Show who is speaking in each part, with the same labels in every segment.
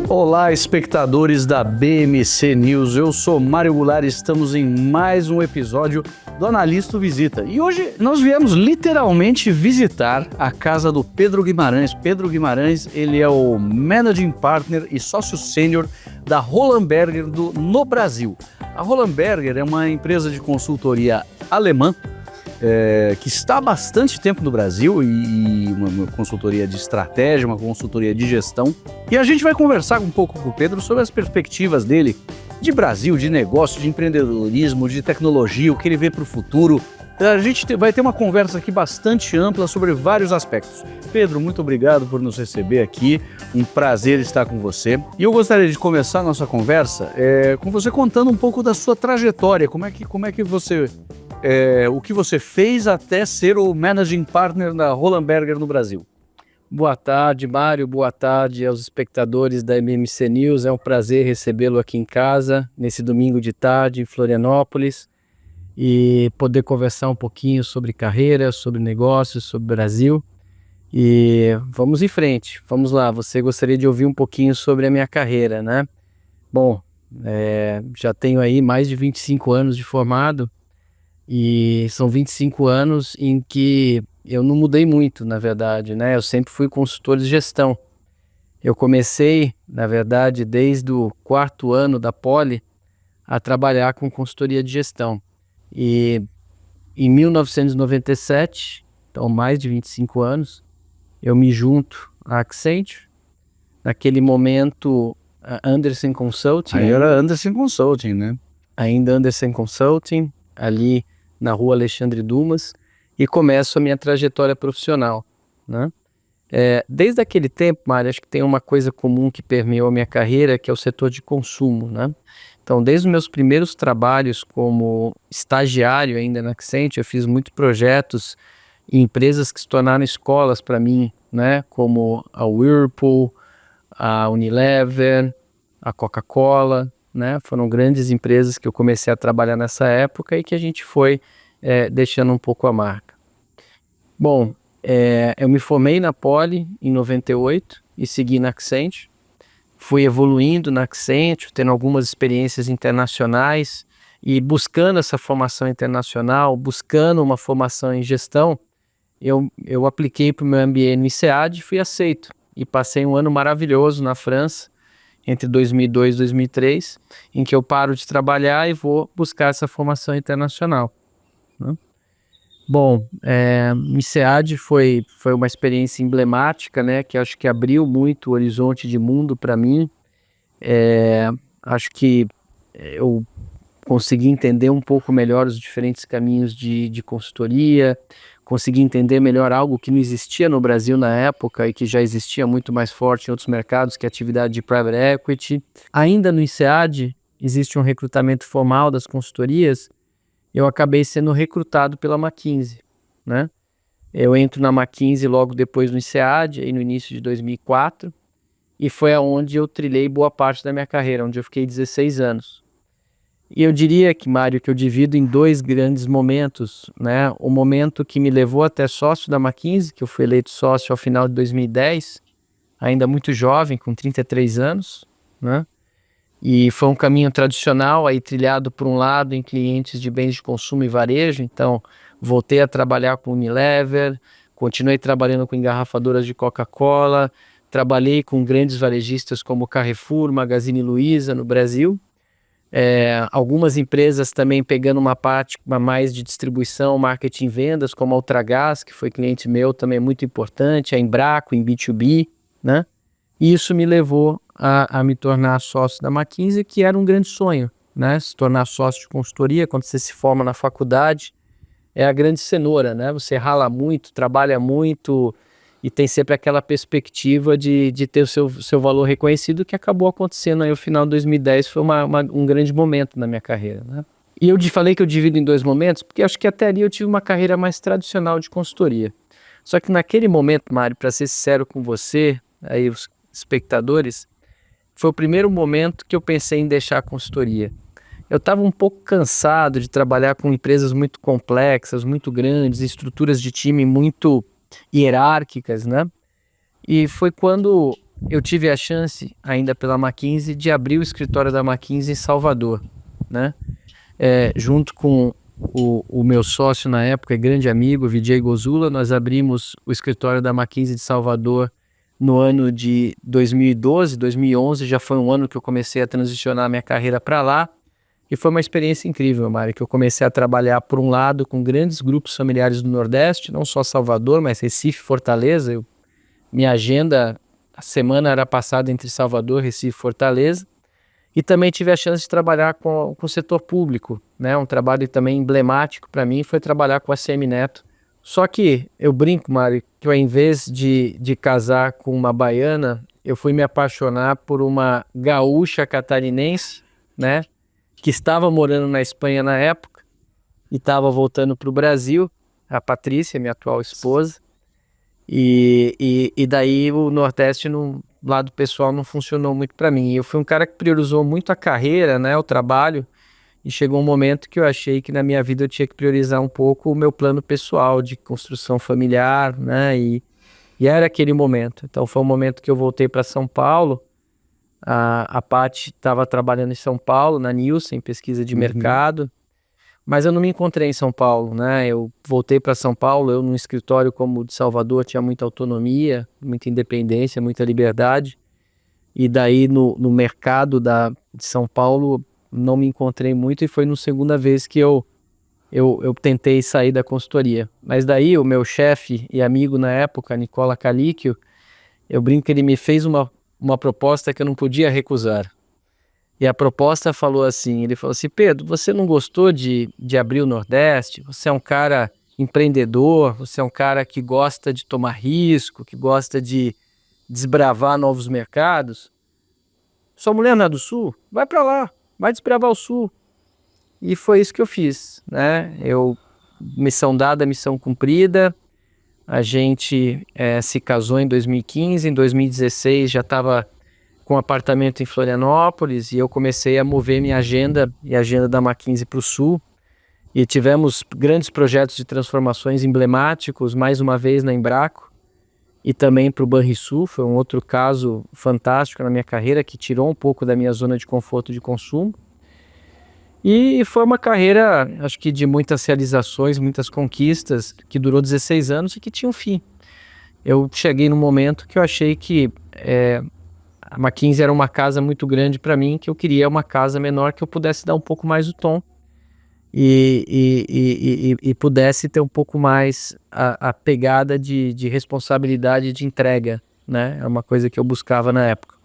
Speaker 1: Olá, espectadores da BMC News, eu sou Mário Goulart e estamos em mais um episódio do Analista Visita. E hoje nós viemos literalmente visitar a casa do Pedro Guimarães. Pedro Guimarães, ele é o Managing Partner e sócio sênior da Roland Berger no Brasil. A Roland Berger é uma empresa de consultoria alemã que está há bastante tempo no Brasil e uma consultoria de estratégia, uma consultoria de gestão. E a gente vai conversar um pouco com o Pedro sobre as perspectivas dele de Brasil, de negócio, de empreendedorismo, de tecnologia, o que ele vê para o futuro. A gente vai ter uma conversa aqui bastante ampla sobre vários aspectos. Pedro, muito obrigado por nos receber aqui, um prazer estar com você. E eu gostaria de começar a nossa conversa com você contando um pouco da sua trajetória, como é que você... o que você fez até ser o Managing Partner da Roland Berger no Brasil.
Speaker 2: Boa tarde, Mário. Boa tarde aos espectadores da BMC News. É um prazer recebê-lo aqui em casa, nesse domingo de tarde, em Florianópolis, e poder conversar um pouquinho sobre carreira, sobre negócios, sobre Brasil. E vamos em frente. Vamos lá. Você gostaria de ouvir um pouquinho sobre a minha carreira, né? Bom, já tenho aí mais de 25 anos de formado, e são 25 anos em que eu não mudei muito, na verdade, né? Eu sempre fui consultor de gestão. Eu comecei, na verdade, desde o 4º ano da Poli a trabalhar com consultoria de gestão. E em 1997, então mais de 25 anos, eu me junto à Accenture. Naquele momento, a Andersen Consulting.
Speaker 1: Aí era Andersen Consulting, né?
Speaker 2: Ainda Andersen Consulting, ali na rua Alexandre Dumas, e começo a minha trajetória profissional, né? Desde aquele tempo, Mário, acho que tem uma coisa comum que permeou a minha carreira, que é o setor de consumo, né? Então, desde os meus primeiros trabalhos como estagiário ainda na Accenture, eu fiz muitos projetos em empresas que se tornaram escolas para mim, né? Como a Whirlpool, a Unilever, a Coca-Cola, né? Foram grandes empresas que eu comecei a trabalhar nessa época e que a gente foi deixando um pouco a marca. Bom, eu me formei na Poli em 98 e segui na Accenture. Fui evoluindo na Accenture, tendo algumas experiências internacionais e buscando essa formação internacional, buscando uma formação em gestão, eu apliquei para o meu MBA no INSEAD e fui aceito. E passei um ano maravilhoso na França, entre 2002 e 2003, em que eu paro de trabalhar e vou buscar essa formação internacional, né? Bom, o INSEAD foi uma experiência emblemática, né, que acho que abriu muito o horizonte de mundo para mim. Acho que eu consegui entender um pouco melhor os diferentes caminhos de consultoria, consegui entender melhor algo que não existia no Brasil na época e que já existia muito mais forte em outros mercados, que é a atividade de private equity. Ainda no INSEAD, existe um recrutamento formal das consultorias. Eu acabei sendo recrutado pela McKinsey, né? Eu entro na McKinsey logo depois do INSEAD, aí no início de 2004, e foi aonde eu trilhei boa parte da minha carreira, onde eu fiquei 16 anos. E eu diria que, Mário, que eu divido em dois grandes momentos, né? O momento que me levou até sócio da McKinsey, que eu fui eleito sócio ao final de 2010, ainda muito jovem, com 33 anos, né? E foi um caminho tradicional, aí trilhado por um lado em clientes de bens de consumo e varejo. Então voltei a trabalhar com Unilever, continuei trabalhando com engarrafadoras de Coca-Cola, trabalhei com grandes varejistas como Carrefour, Magazine Luiza no Brasil. Algumas empresas também pegando uma parte mais de distribuição, marketing e vendas, como a Ultragaz, que foi cliente meu também muito importante, a Embraco em B2B, né? E isso me levou a me tornar sócio da McKinsey, que era um grande sonho, né? Se tornar sócio de consultoria, quando você se forma na faculdade, é a grande cenoura, né? Você rala muito, trabalha muito e tem sempre aquela perspectiva de ter o seu valor reconhecido, que acabou acontecendo aí no final de 2010, foi um grande momento na minha carreira, né? E eu falei que eu divido em dois momentos, porque acho que até ali eu tive uma carreira mais tradicional de consultoria. Só que naquele momento, Mário, para ser sincero com você, aí os espectadores, foi o primeiro momento que eu pensei em deixar a consultoria. Eu estava um pouco cansado de trabalhar com empresas muito complexas, muito grandes, estruturas de time muito hierárquicas, né? E foi quando eu tive a chance, ainda pela McKinsey, de abrir o escritório da McKinsey em Salvador, né? Junto com o meu sócio na época, grande amigo, Vijay Gozula, nós abrimos o escritório da McKinsey de Salvador no ano de 2012, 2011, já foi um ano que eu comecei a transicionar minha carreira para lá, e foi uma experiência incrível, Mari, que eu comecei a trabalhar, por um lado, com grandes grupos familiares do Nordeste, não só Salvador, mas Recife, Fortaleza. Minha agenda, a semana era passada entre Salvador, Recife e Fortaleza, e também tive a chance de trabalhar com o setor público, né? Um trabalho também emblemático para mim foi trabalhar com a ACM Neto. Só que eu brinco, Mari, que eu, em vez de casar com uma baiana, eu fui me apaixonar por uma gaúcha catarinense, né? Que estava morando na Espanha na época e estava voltando para o Brasil, a Patrícia, minha atual esposa. E daí o Nordeste, no lado pessoal, não funcionou muito para mim. Eu fui um cara que priorizou muito a carreira, né? O trabalho. E chegou um momento que eu achei que na minha vida eu tinha que priorizar um pouco o meu plano pessoal de construção familiar, né? E era aquele momento. Então foi um momento que eu voltei para São Paulo. A Paty estava trabalhando em São Paulo, na Nielsen, pesquisa de mercado. Mas eu não me encontrei em São Paulo, né? Eu voltei para São Paulo, eu num escritório como o de Salvador tinha muita autonomia, muita independência, muita liberdade. E daí no mercado de São Paulo não me encontrei muito, e foi na segunda vez que eu tentei sair da consultoria. Mas daí o meu chefe e amigo na época, Nicola Calicchio, eu brinco que ele me fez uma proposta que eu não podia recusar. E a proposta falou assim, ele falou assim: Pedro, você não gostou de abrir o Nordeste? Você é um cara empreendedor, você é um cara que gosta de tomar risco, que gosta de desbravar novos mercados. Sua mulher não é do Sul? Vai para lá, vai desbravar o Sul. E foi isso que eu fiz, né? Missão dada, missão cumprida. A gente se casou em 2015, em 2016 já estava com um apartamento em Florianópolis e eu comecei a mover minha agenda e a agenda da McKinsey para o Sul. E tivemos grandes projetos de transformações emblemáticos, mais uma vez na Embraco e também para o Banrisul. Foi um outro caso fantástico na minha carreira que tirou um pouco da minha zona de conforto de consumo. E foi uma carreira, acho que de muitas realizações, muitas conquistas, que durou 16 anos e que tinha um fim. Eu cheguei num momento que eu achei que a McKinsey era uma casa muito grande para mim, que eu queria uma casa menor que eu pudesse dar um pouco mais o tom e pudesse ter um pouco mais a pegada de responsabilidade de entrega, né? É uma coisa que eu buscava na época.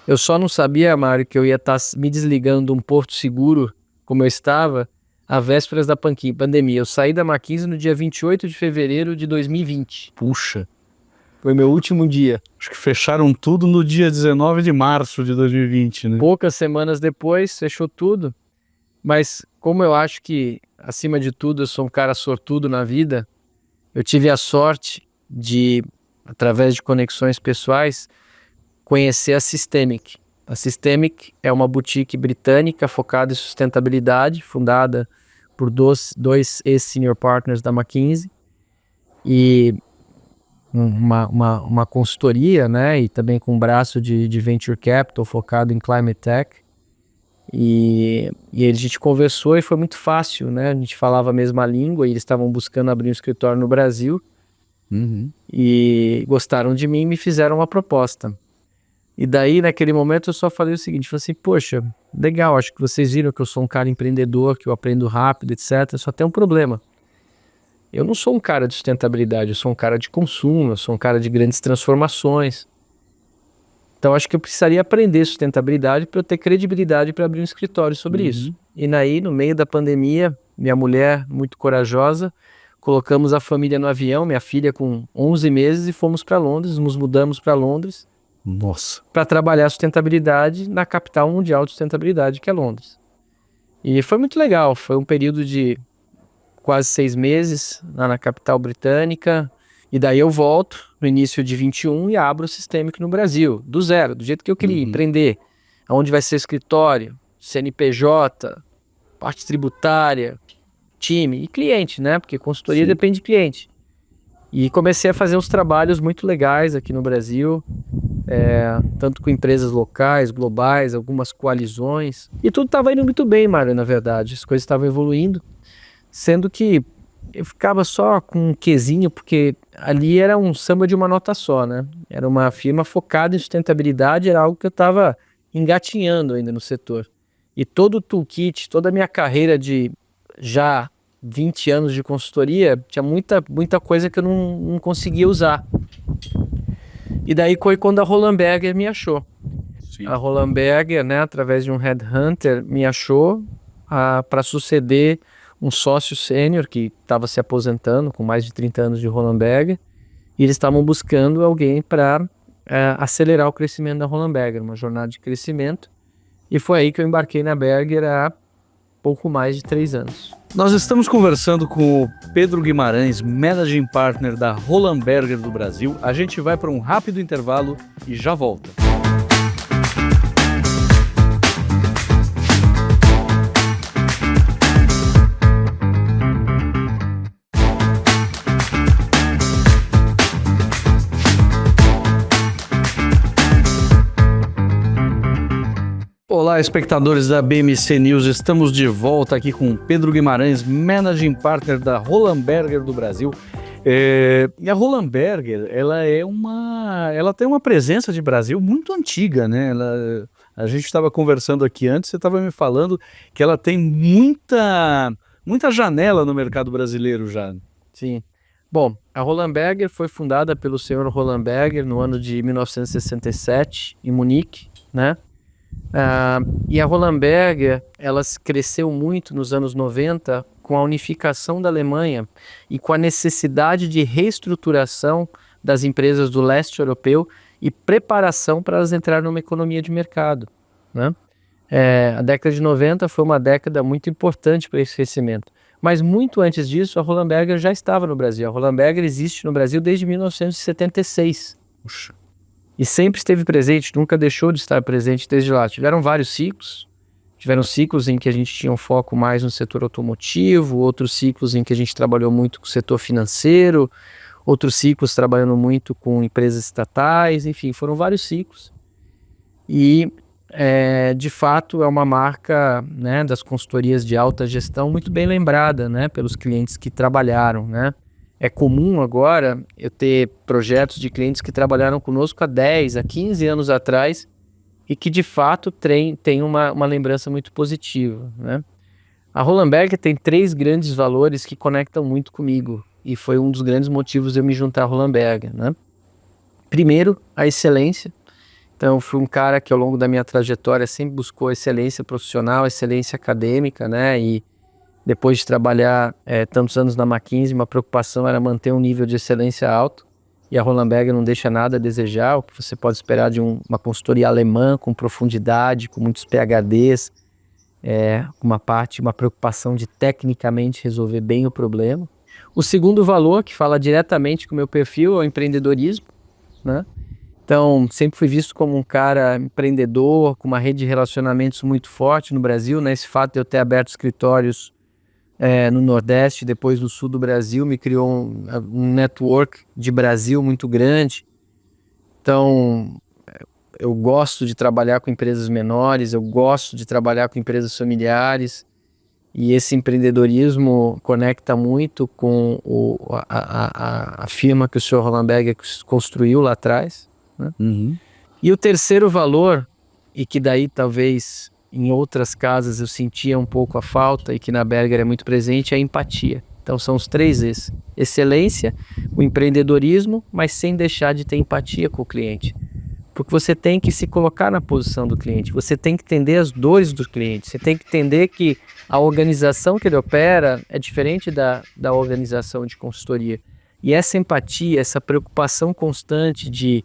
Speaker 2: Eu só não sabia, Mário, que eu ia estar me desligando de um porto seguro, como eu estava, à vésperas da pandemia. Eu saí da McKinsey no dia 28 de fevereiro de 2020.
Speaker 1: Puxa,
Speaker 2: Foi meu último dia.
Speaker 1: acho que fecharam tudo no dia 19 de março de 2020, né?
Speaker 2: Poucas semanas depois, fechou tudo. Mas como eu acho que, acima de tudo, eu sou um cara sortudo na vida, eu tive a sorte de, através de conexões pessoais, conhecer a Systemic. A Systemic é uma boutique britânica focada em sustentabilidade, fundada por dois ex-senior partners da McKinsey e uma consultoria, né, e também com um braço de venture capital focado em climate tech. E a gente conversou e foi muito fácil, né? A gente falava a mesma língua e eles estavam buscando abrir um escritório no Brasil e gostaram de mim e me fizeram uma proposta. E daí, naquele momento, eu só falei o seguinte, falei assim, poxa, legal, acho que vocês viram que eu sou um cara empreendedor, que eu aprendo rápido, etc. Só tem um problema. Eu não sou um cara de sustentabilidade, eu sou um cara de consumo, eu sou um cara de grandes transformações. Então, acho que eu precisaria aprender sustentabilidade para eu ter credibilidade para abrir um escritório sobre isso. E daí, no meio da pandemia, minha mulher, muito corajosa, colocamos a família no avião, minha filha com 11 meses, e fomos para Londres, nos mudamos para Londres.
Speaker 1: Nossa.
Speaker 2: Para trabalhar sustentabilidade na capital mundial de sustentabilidade, que é Londres. E foi muito legal, foi um período de quase 6 meses lá na capital britânica, e daí eu volto no início de 21 e abro o Systemic no Brasil, do zero, do jeito que eu queria, empreender. Aonde vai ser escritório, CNPJ, parte tributária, time e cliente, né? Porque consultoria depende de cliente. E comecei a fazer uns trabalhos muito legais aqui no Brasil. tanto com empresas locais, globais, algumas coalizões. E tudo estava indo muito bem, Mário, na verdade. As coisas estavam evoluindo, sendo que eu ficava só com um quesinho, porque ali era um samba de uma nota só, né? Era uma firma focada em sustentabilidade, era algo que eu estava engatinhando ainda no setor. E todo o toolkit, toda a minha carreira de já 20 anos de consultoria, tinha muita coisa que eu não conseguia usar. E daí foi quando a Roland Berger me achou.
Speaker 1: Sim.
Speaker 2: A Roland Berger, né, através de um headhunter, me achou para suceder um sócio sênior que estava se aposentando com mais de 30 anos de Roland Berger, e eles estavam buscando alguém para acelerar o crescimento da Roland Berger, uma jornada de crescimento, e foi aí que eu embarquei na Berger há pouco mais de 3 anos.
Speaker 1: Nós estamos conversando com o Pedro Guimarães, Managing Partner da Roland Berger do Brasil. A gente vai para um rápido intervalo e já volta. Olá, espectadores da BMC News, estamos de volta aqui com Pedro Guimarães, Managing Partner da Roland Berger do Brasil. E a Roland Berger, ela tem uma presença de Brasil muito antiga, né? A gente estava conversando aqui antes, você estava me falando que ela tem muita janela no mercado brasileiro já.
Speaker 2: Sim. Bom, a Roland Berger foi fundada pelo senhor Roland Berger no ano de 1967, em Munique, né? E a Roland Berger, ela cresceu muito nos anos 90 com a unificação da Alemanha e com a necessidade de reestruturação das empresas do leste europeu e preparação para elas entrarem numa economia de mercado, né? A década de 90 foi uma década muito importante para esse crescimento. Mas muito antes disso, a Roland Berger já estava no Brasil. A Roland Berger existe no Brasil desde 1976.
Speaker 1: Puxa.
Speaker 2: E sempre esteve presente, nunca deixou de estar presente desde lá. Tiveram vários ciclos. Tiveram ciclos em que a gente tinha um foco mais no setor automotivo, outros ciclos em que a gente trabalhou muito com o setor financeiro, outros ciclos trabalhando muito com empresas estatais, enfim, foram vários ciclos. E, de fato, é uma marca, né, das consultorias de alta gestão muito bem lembrada, né, pelos clientes que trabalharam, né? É comum agora eu ter projetos de clientes que trabalharam conosco há 10, há 15 anos atrás e que de fato tem uma lembrança muito positiva, né? A Roland Berger tem 3 grandes valores que conectam muito comigo e foi um dos grandes motivos de eu me juntar à Roland Berger, né? Primeiro, a excelência. Então, fui um cara que ao longo da minha trajetória sempre buscou excelência profissional, excelência acadêmica, né? E depois de trabalhar tantos anos na McKinsey, uma preocupação era manter um nível de excelência alto. E a Roland Berger não deixa nada a desejar, o que você pode esperar de uma consultoria alemã com profundidade, com muitos PhDs, uma preocupação de tecnicamente resolver bem o problema. O segundo valor, que fala diretamente com o meu perfil, é o empreendedorismo, né? Então, sempre fui visto como um cara empreendedor, com uma rede de relacionamentos muito forte no Brasil, né? Esse fato de eu ter aberto escritórios no Nordeste, depois no Sul do Brasil, me criou um network de Brasil muito grande. Então, eu gosto de trabalhar com empresas menores, eu gosto de trabalhar com empresas familiares, e esse empreendedorismo conecta muito com a firma que o Sr. Roland Berger construiu lá atrás, né?
Speaker 1: Uhum.
Speaker 2: E o terceiro valor, e que daí talvez em outras casas eu sentia um pouco a falta e que na Berger é muito presente, é a empatia. Então são os 3 E's: excelência, o empreendedorismo, mas sem deixar de ter empatia com o cliente. Porque você tem que se colocar na posição do cliente, você tem que entender as dores do cliente, você tem que entender que a organização que ele opera é diferente da organização de consultoria. E essa empatia, essa preocupação constante de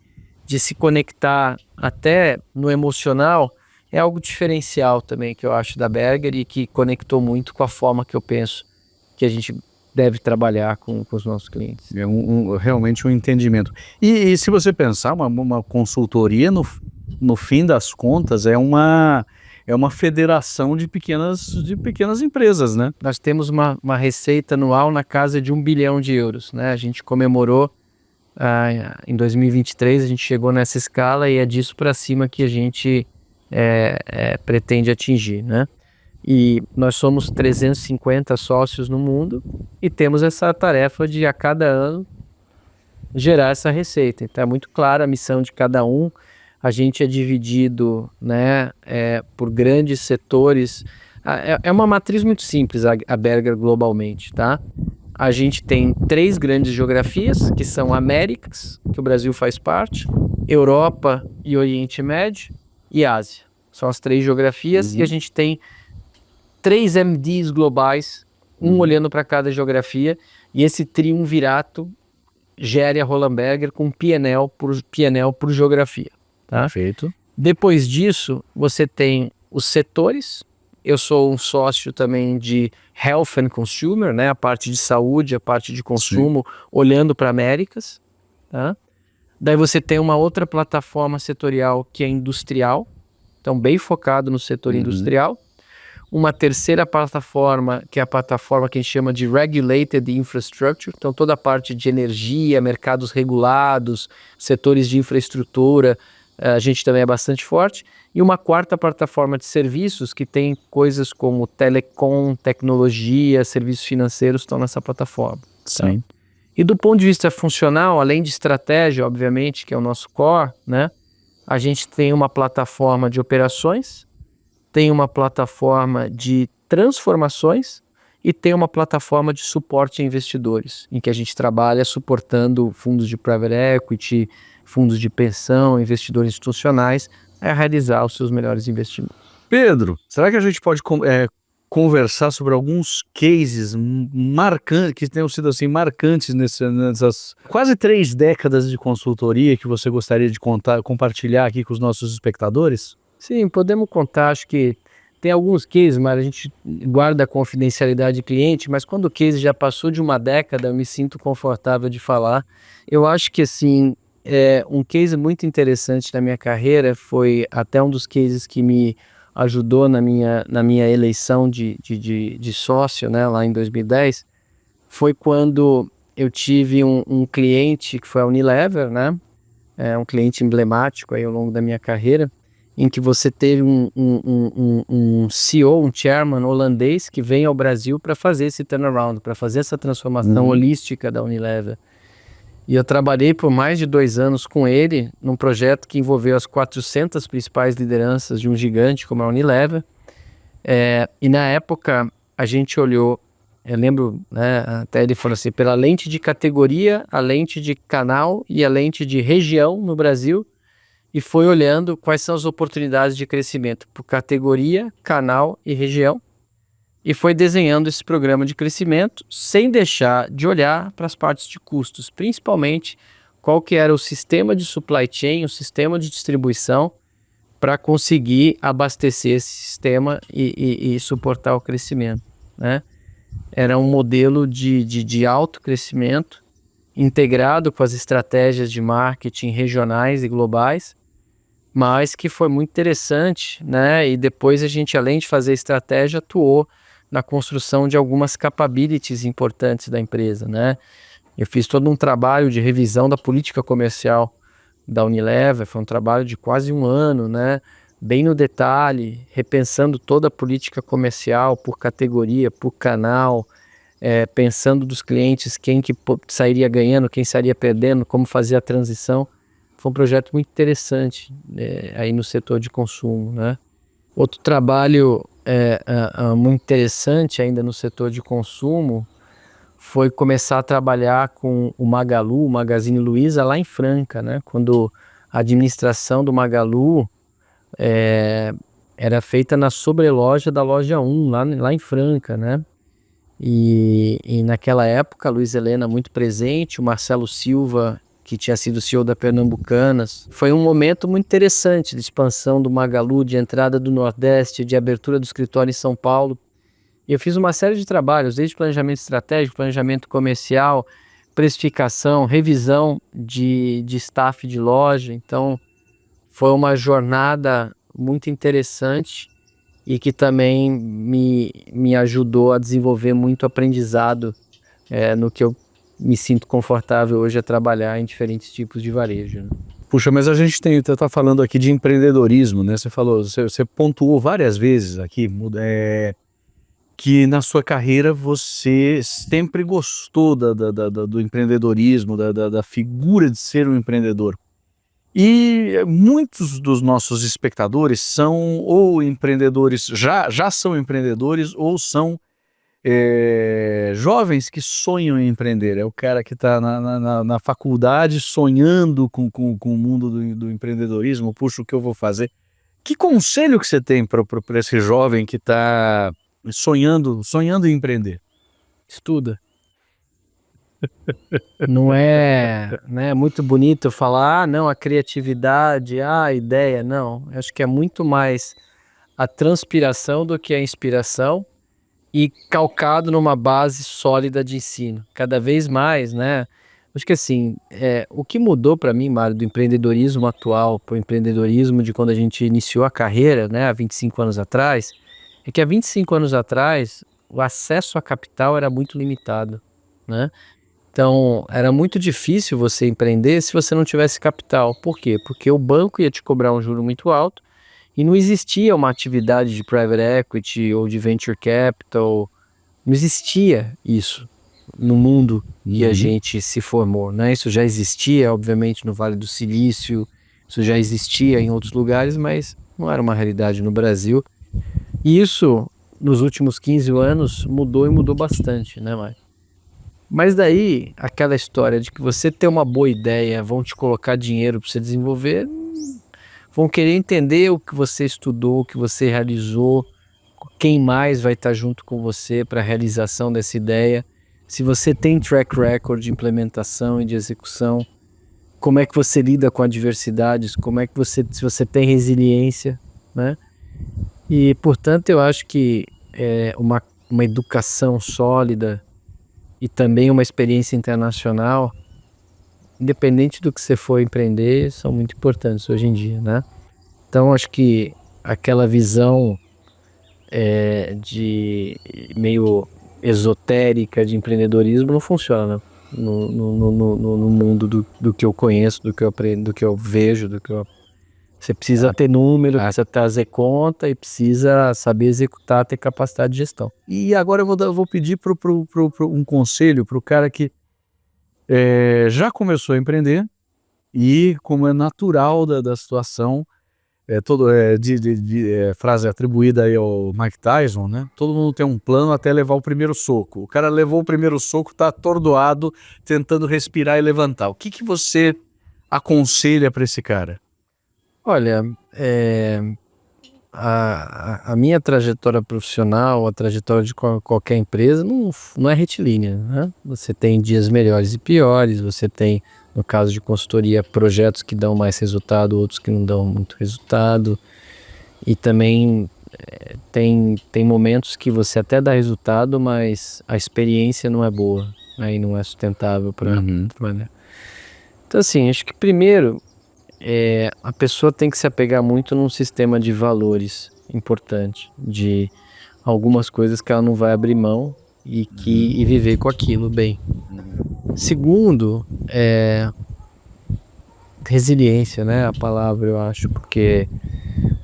Speaker 2: se conectar até no emocional, é algo diferencial também que eu acho da Berger e que conectou muito com a forma que eu penso que a gente deve trabalhar com os nossos clientes.
Speaker 1: É realmente um entendimento. E se você pensar, uma consultoria, no fim das contas, é uma federação de pequenas empresas, né?
Speaker 2: Nós temos uma receita anual na casa de 1 bilhão de euros, né? A gente comemorou Em 2023 a gente chegou nessa escala e é disso para cima que a gente pretende atingir, né? E nós somos 350 sócios no mundo e temos essa tarefa de a cada ano gerar essa receita. Então é muito clara a missão de cada um. A gente é dividido, né, por grandes setores. É uma matriz muito simples a Berger globalmente, tá? A gente tem 3 grandes geografias, que são Américas, que o Brasil faz parte, Europa e Oriente Médio, e Ásia. São as 3 geografias. E a gente tem 3 MDs globais, um olhando para cada geografia, e esse triunvirato gere a Roland Berger com PNL por geografia. Tá?
Speaker 1: Perfeito.
Speaker 2: Depois disso, você tem os setores. Eu sou um sócio também de Health and Consumer, né? A parte de saúde, a parte de consumo, olhando para Américas. Tá? Daí você tem uma outra plataforma setorial que é industrial, então bem focado no setor industrial. Uma terceira plataforma, que é a plataforma que a gente chama de Regulated Infrastructure, então toda a parte de energia, mercados regulados, setores de infraestrutura, a gente também é bastante forte. E uma quarta plataforma de serviços, que tem coisas como telecom, tecnologia, serviços financeiros, estão nessa plataforma.
Speaker 1: Sim.
Speaker 2: Tá? E do ponto de vista funcional, além de estratégia, obviamente, que é o nosso core, né? A gente tem uma plataforma de operações, tem uma plataforma de transformações e tem uma plataforma de suporte a investidores, em que a gente trabalha suportando fundos de private equity, fundos de pensão, investidores institucionais, a realizar os seus melhores investimentos.
Speaker 1: Pedro, será que a gente pode conversar sobre alguns cases marcantes, que tenham sido assim marcantes nessas quase 3 décadas de consultoria, que você gostaria de compartilhar aqui com os nossos espectadores?
Speaker 2: Sim, podemos contar. Acho que tem alguns cases, mas a gente guarda a confidencialidade de cliente, mas quando o case já passou de uma década, eu me sinto confortável de falar. Eu acho que assim, um case muito interessante na minha carreira, foi até um dos cases que me ajudou na minha eleição de sócio, né, lá em 2010, foi quando eu tive um cliente que foi a Unilever, né, um cliente emblemático aí ao longo da minha carreira, em que você teve um CEO, um chairman holandês que vem ao Brasil para fazer esse turnaround, para fazer essa transformação holística da Unilever. E eu trabalhei por mais de 2 anos com ele num projeto que envolveu as 400 principais lideranças de um gigante como a Unilever. E na época a gente olhou, eu lembro, né, até ele falou assim, pela lente de categoria, a lente de canal e a lente de região no Brasil, e foi olhando quais são as oportunidades de crescimento por categoria, canal e região, e foi desenhando esse programa de crescimento sem deixar de olhar para as partes de custos, principalmente qual que era o sistema de supply chain, o sistema de distribuição, para conseguir abastecer esse sistema e suportar o crescimento, né? Era um modelo de alto crescimento, integrado com as estratégias de marketing regionais e globais, mas que foi muito interessante, né? E depois a gente, além de fazer estratégia, atuou na construção de algumas capabilities importantes da empresa, né? Eu fiz todo um trabalho de revisão da política comercial da Unilever, foi um trabalho de quase 1 ano, né? Bem no detalhe, repensando toda a política comercial por categoria, por canal, pensando dos clientes, quem que sairia ganhando, quem sairia perdendo, como fazer a transição. Foi um projeto muito interessante aí no setor de consumo, né? Outro trabalho muito interessante ainda no setor de consumo foi começar a trabalhar com o Magalu, o Magazine Luiza, lá em Franca, né? Quando a administração do Magalu era feita na sobreloja da loja 1, lá em Franca, né? E naquela época, a Luiz Helena muito presente, o Marcelo Silva, que tinha sido CEO da Pernambucanas. Foi um momento muito interessante de expansão do Magalu, de entrada do Nordeste, de abertura do escritório em São Paulo. E eu fiz uma série de trabalhos, desde planejamento estratégico, planejamento comercial, precificação, revisão de staff de loja. Então, foi uma jornada muito interessante e que também me ajudou a desenvolver muito aprendizado no que eu me sinto confortável hoje a trabalhar em diferentes tipos de varejo, né?
Speaker 1: Puxa, mas a gente tá falando aqui de empreendedorismo, né? Você pontuou várias vezes aqui, que na sua carreira você sempre gostou do empreendedorismo, da figura de ser um empreendedor. E muitos dos nossos espectadores são ou empreendedores, já são empreendedores, ou são jovens que sonham em empreender. É o cara que está na faculdade sonhando com o mundo do empreendedorismo. Puxa, o que eu vou fazer? Que conselho que você tem para esse jovem que está sonhando em empreender?
Speaker 2: Estuda. Não é, né, muito bonito falar, não, a criatividade, a ideia, não. Eu acho que é muito mais a transpiração do que a inspiração e calcado numa base sólida de ensino. Cada vez mais, né? Acho que assim, o que mudou para mim, Mário, do empreendedorismo atual para o empreendedorismo de quando a gente iniciou a carreira, né, há 25 anos atrás, é que há 25 anos atrás o acesso a capital era muito limitado, né? Então, era muito difícil você empreender se você não tivesse capital. Por quê? Porque o banco ia te cobrar um juro muito alto e não existia uma atividade de private equity ou de venture capital. Não existia isso no mundo que a gente se formou, né? Isso já existia, obviamente, no Vale do Silício, isso já existia em outros lugares, mas não era uma realidade no Brasil. E isso, nos últimos 15 anos, mudou e mudou bastante, né, Mário? Mas daí, aquela história de que você ter uma boa ideia, vão te colocar dinheiro para você desenvolver, vão querer entender o que você estudou, o que você realizou, quem mais vai estar junto com você para a realização dessa ideia, se você tem track record de implementação e de execução, como é que você lida com adversidades, se você tem resiliência, né? E, portanto, eu acho que uma educação sólida e também uma experiência internacional, independente do que você for empreender, são muito importantes hoje em dia, né? Então, acho que aquela visão de meio esotérica de empreendedorismo não funciona no mundo do que eu conheço, do que eu aprendo, do que eu vejo, Você precisa ter número, precisa trazer conta e precisa saber executar, ter capacidade de gestão.
Speaker 1: E agora eu vou pedir um conselho para o cara que já começou a empreender e, como é natural da situação, frase atribuída aí ao Mike Tyson, né? Todo mundo tem um plano até levar o primeiro soco. O cara levou o primeiro soco, está atordoado, tentando respirar e levantar. O que você aconselha para esse cara?
Speaker 2: Olha, a minha trajetória profissional, a trajetória de qualquer empresa não é retilínea, né? Você tem dias melhores e piores, você tem, no caso de consultoria, projetos que dão mais resultado, outros que não dão muito resultado, e também tem momentos que você até dá resultado, mas a experiência não é boa, né? E não é sustentável para trabalhar. Então, assim, acho que primeiro a pessoa tem que se apegar muito num sistema de valores importante, de algumas coisas que ela não vai abrir mão e viver com aquilo bem. Segundo, resiliência, né? A palavra, eu acho, porque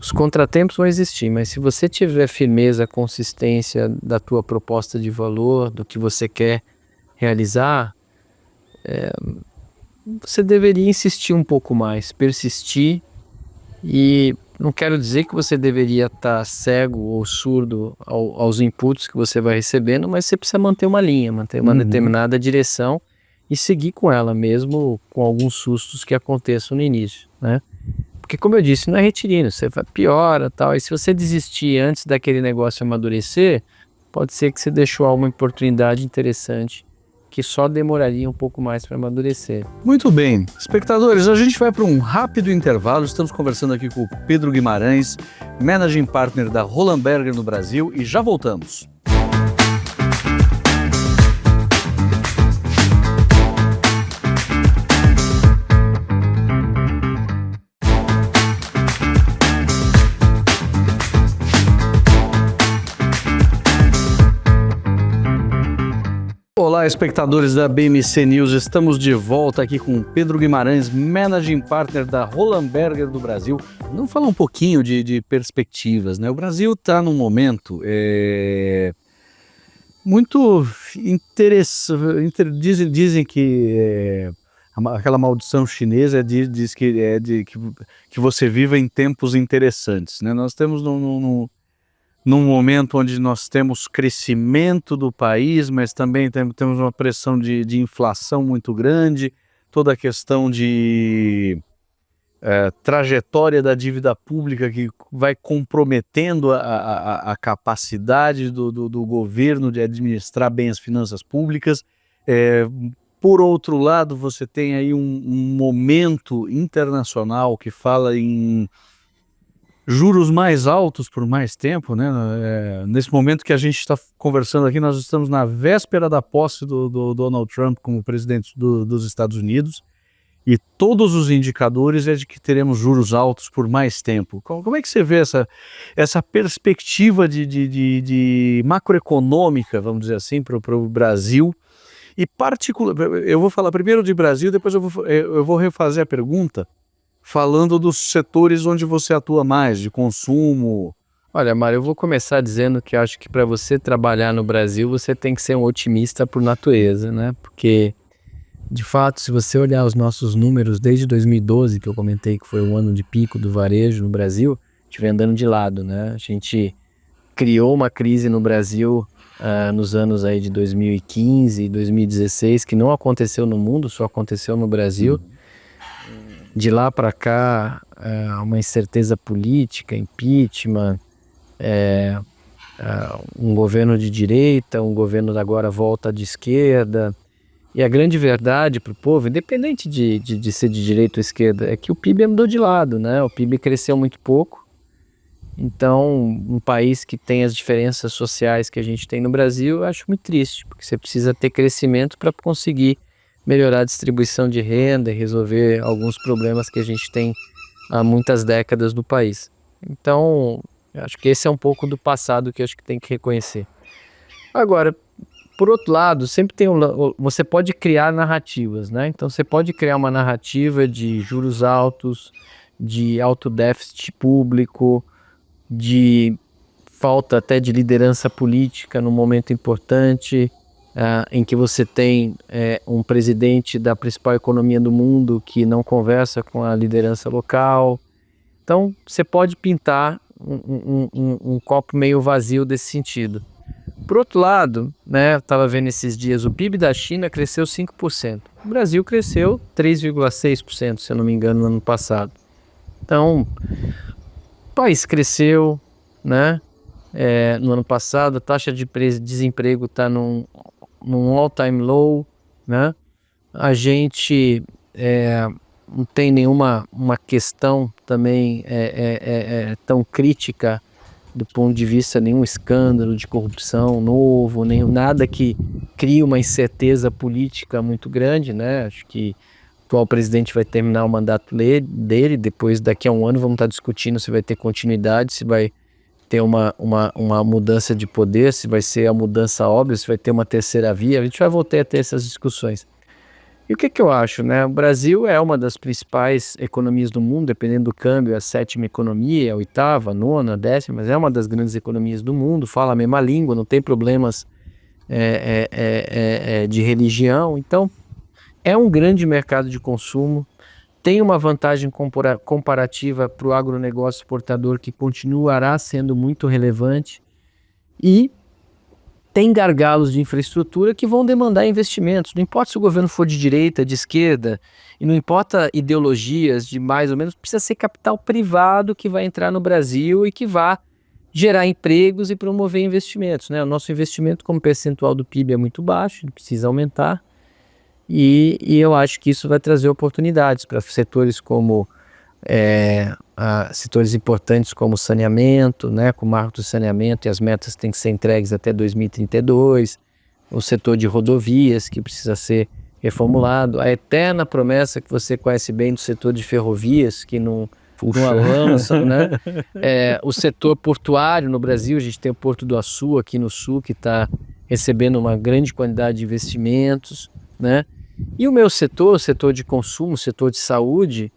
Speaker 2: os contratempos vão existir, mas se você tiver firmeza, consistência da tua proposta de valor, do que você quer realizar, você deveria insistir um pouco mais, persistir, e não quero dizer que você deveria estar cego ou surdo aos inputs que você vai recebendo, mas você precisa manter uma linha, manter uma determinada direção e seguir com ela, mesmo com alguns sustos que aconteçam no início, né? Porque, como eu disse, não é retilíneo, você piora, tal, e se você desistir antes daquele negócio amadurecer, pode ser que você deixou uma oportunidade interessante que só demoraria um pouco mais para amadurecer.
Speaker 1: Muito bem. Espectadores, a gente vai para um rápido intervalo. Estamos conversando aqui com o Pedro Guimarães, Managing Partner da Roland Berger no Brasil, e já voltamos. Olá, espectadores da BMC News. Estamos de volta aqui com Pedro Guimarães, Managing Partner da Hollenberger do Brasil. Vamos falar um pouquinho de perspectivas, né? O Brasil está num momento muito interessante. Dizem que aquela maldição chinesa diz que você vive em tempos interessantes, né? Nós temos num momento onde nós temos crescimento do país, mas também temos uma pressão de inflação muito grande, toda a questão de trajetória da dívida pública que vai comprometendo a capacidade do governo de administrar bem as finanças públicas. Por outro lado, você tem aí um momento internacional que fala em juros mais altos por mais tempo, né? Nesse momento que a gente está conversando aqui, nós estamos na véspera da posse do Donald Trump como presidente dos Estados Unidos, e todos os indicadores é de que teremos juros altos por mais tempo. Como é que você vê essa perspectiva de macroeconômica, vamos dizer assim, para o Brasil? E eu vou falar primeiro de Brasil, depois eu vou refazer a pergunta falando dos setores onde você atua mais, de consumo.
Speaker 2: Olha, Mário, eu vou começar dizendo que acho que para você trabalhar no Brasil, você tem que ser um otimista por natureza, né? Porque, de fato, se você olhar os nossos números desde 2012, que eu comentei que foi o ano de pico do varejo no Brasil, a gente vem andando de lado, né? A gente criou uma crise no Brasil nos anos aí de 2015 e 2016, que não aconteceu no mundo, só aconteceu no Brasil. De lá para cá, uma incerteza política, impeachment, um governo de direita, um governo agora volta de esquerda. E a grande verdade para o povo, independente de ser de direita ou esquerda, é que o PIB mudou de lado, né? O PIB cresceu muito pouco. Então, um país que tem as diferenças sociais que a gente tem no Brasil, eu acho muito triste, porque você precisa ter crescimento para conseguir melhorar a distribuição de renda e resolver alguns problemas que a gente tem há muitas décadas no país. Então, acho que esse é um pouco do passado que eu acho que tem que reconhecer. Agora, por outro lado, sempre tem você pode criar narrativas, né? Então, você pode criar uma narrativa de juros altos, de alto déficit público, de falta até de liderança política num momento importante, em que você tem um presidente da principal economia do mundo que não conversa com a liderança local. Então, você pode pintar um copo meio vazio desse sentido. Por outro lado, né, eu estava vendo esses dias, o PIB da China cresceu 5%. O Brasil cresceu 3,6%, se eu não me engano, no ano passado. Então, o país cresceu, né? No ano passado, a taxa de desemprego está num all-time low, né? A gente não tem nenhuma questão também tão crítica do ponto de vista, nenhum escândalo de corrupção novo, nada que crie uma incerteza política muito grande, né? Acho que o atual presidente vai terminar o mandato dele, depois daqui a um ano vamos estar discutindo se vai ter continuidade, se vai ter uma mudança de poder, se vai ser a mudança óbvia, se vai ter uma terceira via, a gente vai voltar a ter essas discussões. E o que eu acho, né? O Brasil é uma das principais economias do mundo, dependendo do câmbio, é a 7ª economia, a 8ª, a 9ª, a 10ª, mas é uma das grandes economias do mundo, fala a mesma língua, não tem problemas de religião, então é um grande mercado de consumo, tem uma vantagem comparativa para o agronegócio exportador que continuará sendo muito relevante e tem gargalos de infraestrutura que vão demandar investimentos. Não importa se o governo for de direita, de esquerda, e não importa ideologias de mais ou menos, precisa ser capital privado que vai entrar no Brasil e que vai gerar empregos e promover investimentos, né? O nosso investimento como percentual do PIB é muito baixo, precisa aumentar. E eu acho que isso vai trazer oportunidades para setores como setores importantes como saneamento, né, com o marco do saneamento e as metas têm que ser entregues até 2032, o setor de rodovias que precisa ser reformulado, a eterna promessa que você conhece bem do setor de ferrovias, que não avança, né? O setor portuário no Brasil, a gente tem o Porto do Açu aqui no sul que está recebendo uma grande quantidade de investimentos, né? E o meu setor, o setor de consumo, o setor de saúde,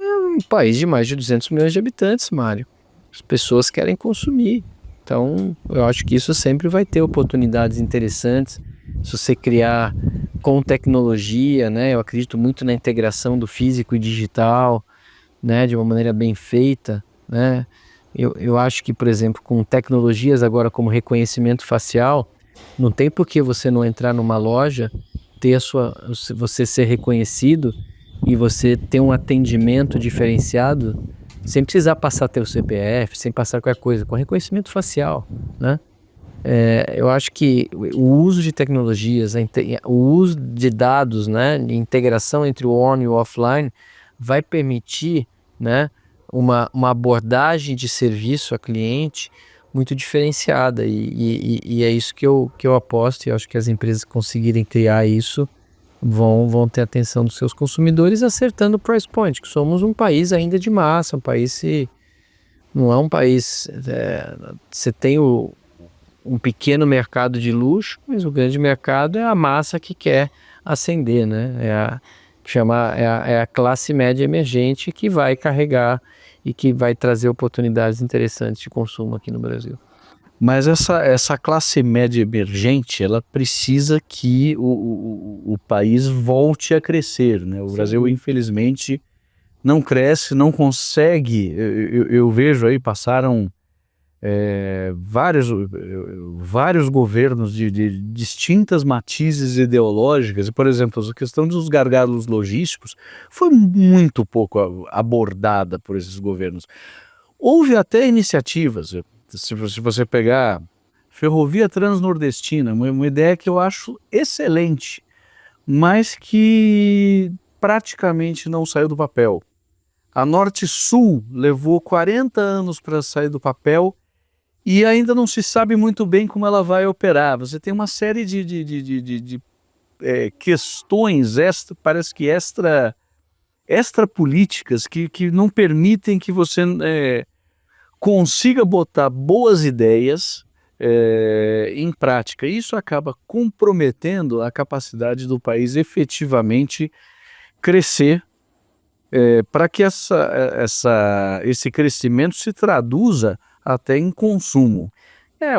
Speaker 2: é um país de mais de 200 milhões de habitantes, Mário. As pessoas querem consumir. Então, eu acho que isso sempre vai ter oportunidades interessantes. Se você criar com tecnologia, né? Eu acredito muito na integração do físico e digital, né? De uma maneira bem feita, né? Eu acho que, por exemplo, com tecnologias agora como reconhecimento facial, não tem por que você não entrar numa loja, você ser reconhecido e você ter um atendimento diferenciado sem precisar passar teu CPF, sem passar qualquer coisa, com reconhecimento facial, né? Eu acho que o uso de tecnologias, o uso de dados, né, de integração entre o on e o offline vai permitir, né, uma abordagem de serviço a cliente muito diferenciada e é isso que eu aposto, e eu acho que as empresas que conseguirem criar isso vão ter atenção dos seus consumidores acertando o price point, que somos um país ainda de massa, um país não é um país, você tem um pequeno mercado de luxo, mas o grande mercado é a massa que quer ascender, né? É a classe média emergente que vai carregar e que vai trazer oportunidades interessantes de consumo aqui no Brasil.
Speaker 1: Mas essa classe média emergente, ela precisa que o país volte a crescer, né? O Brasil, infelizmente, não cresce, não consegue. Eu vejo aí, passaram vários governos de distintas matizes ideológicas, e, por exemplo, a questão dos gargalos logísticos foi muito pouco abordada por esses governos. Houve até iniciativas, se você pegar Ferrovia Transnordestina, uma ideia que eu acho excelente, mas que praticamente não saiu do papel. A Norte-Sul levou 40 anos para sair do papel e ainda não se sabe muito bem como ela vai operar. Você tem uma série de questões parece que extra políticas que não permitem que você consiga botar boas ideias em prática. Isso acaba comprometendo a capacidade do país efetivamente crescer, para que esse crescimento se traduza até em consumo.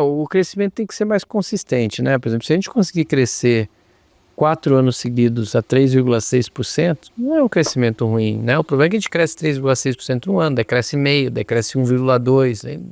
Speaker 2: O crescimento tem que ser mais consistente, né? Por exemplo, se a gente conseguir crescer 4 anos seguidos a 3,6%, não é um crescimento ruim, né? O problema é que a gente cresce 3,6% um ano, decresce meio, decresce 1,2%.